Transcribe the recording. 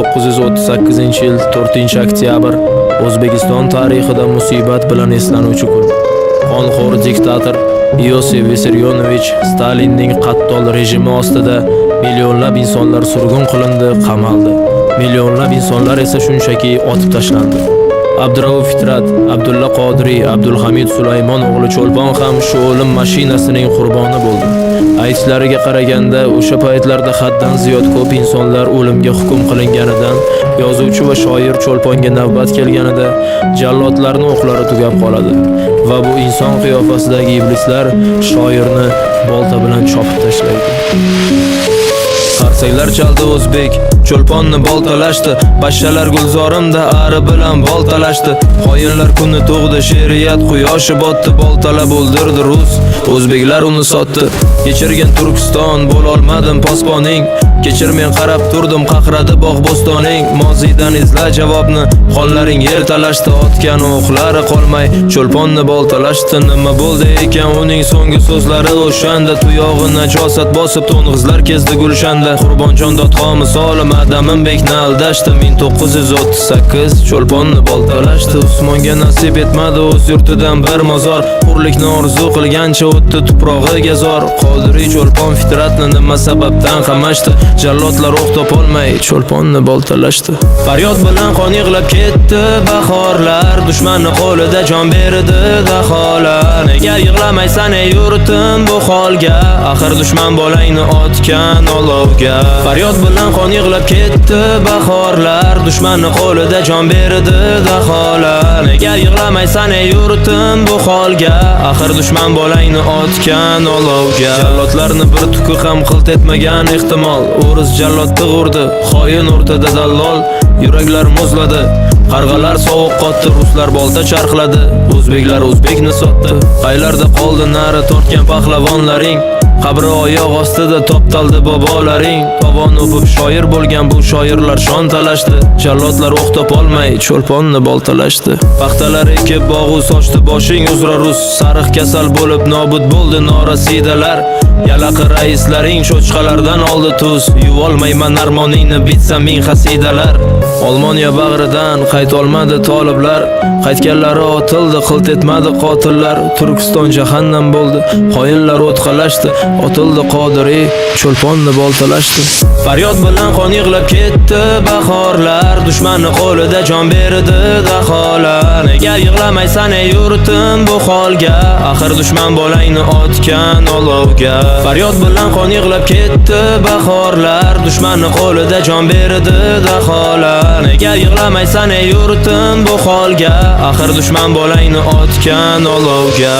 1938-yil 4-oktyabr O'zbekiston tarixida musibat bilan eslanuvchi kun. Qonxo'r diktator Iosif Vissarionovich Stalinning qattol rejimi ostida millionlab insonlar surgun qilindi, qamaldi. Millionlab insonlar esa shunchaki otib tashlandi. Abdurauf Fitrat, Abdulla Qodiriy, Abdulhamid Sulaymon o'g'li Cho'lpon ham shu o'lim mashinasining qurboni bo'ldi. Aytishlariga qaraganda, o'sha paytlarda haddan ziyod ko'p insonlar o'limga hukm qilinganidan, yozuvchi va shoir Cho'lponga navbat kelganida jallodlarning o'qlari tugab qoladi va bu inson qiyofasidagi iblislar shoirni bolta bilan chopib tashlaydi. Qarsaklar chaldi o'zbek, Cho'lponni boltalashdi, bashshalar gulzorimda ari bilan boltalashdi. Xoinlar kuni tug'di, she'riyat quyoshi botdi, boltalab o'ldirdi rus, o'zbeklar uni sotdi. Kechirgan Turkiston, bo'lolmadim posponing, kechir men qarab turdim, qaqradi bog' bo'stoning. Mozidan izla javobni, qonlaring yer talashdi, otgan o'qlari qolmay Cho'lponni boltalashdi. Nima bo'ldi ekan uning so'nggi so'zlari o'shanda, tuyog'i najosat bosib to'ng'izlar kezdi gulshanda. Qurbonjon dodxo misoli Madamin bekni aldashdi. 1938 Cho'lponni boltalashdi. Usmonga nasib etmadi o'z yurtidan bir mozor, hurlikni orzu qilgancha o'tdi tuprog'iga zor. Qodiriy Cho'lpon Fitratni nima sababdan qamashdi, jallodlar o'q topolmay Cho'lponni boltalashdi. Faryod bilan qon yig'lab ketdi bahorlar, dushmanni qo'lida jon berdi daholar. Nega yig'lamaysan ey yurtim bu holga, axir dushman bolangni otgan olovga. Faryod bilan qon yig'lab ketdi bahorlar, dushmanni qo'lida jon berdi daholar. Nega yig'lamaysan ey yurtim bu holga, axir dushman bolangni otgan olovga. Jallodlarni bir tuki ham qilt etmagan ehtimol, o'ris jallodni urdi, xoin o'rtada dallol. Yuraklar muzladi, qarg'alar sovuq qotdi, ruslar bolta charxladi, o'zbeklar o'zbekni sotdi. Qaylarda qoldi nari tortgan pahlavonlaring, qabri oyoq ostida toptaldi bobolaring. Tovon o'pib shoir bo'lgan bu shoirlar shon talashdi, jallodlar o'q topolmay Cho'lponni boltalashdi. Paxtalar ekib bog'u sochdi boshing uzra rus, sariq kasal bo'lib nobud bo'ldi norasidalar. Yalaqi raislaring cho'chqalardan oldi tuz, yuvolmayman armoningni bitsa ming xasidalar. Olmoniya bag'ridan qaytolmadi toliblar, qaytganlari otildi, qilt etmadi qotillar. Turkiston jahannam bo'ldi, xoinlar o'tqalashdi, otildi Qodiriy, Cho'lponni boltalashdi. Faryod bilan qon yig'lab ketdi bahorlar, dushmanni qo'lida jon berdi daholar. Nega yig'lamaysan ey yurtim bu holga, axir dushman bolangni otgan olovga. Faryod bilan qon yig'lab ketdi bahorlar, dushmanni qo'lida jon berdi daholar. Nega yig'lamaysan ey yurtim bu holga, axir dushman bolangni otgan olovga.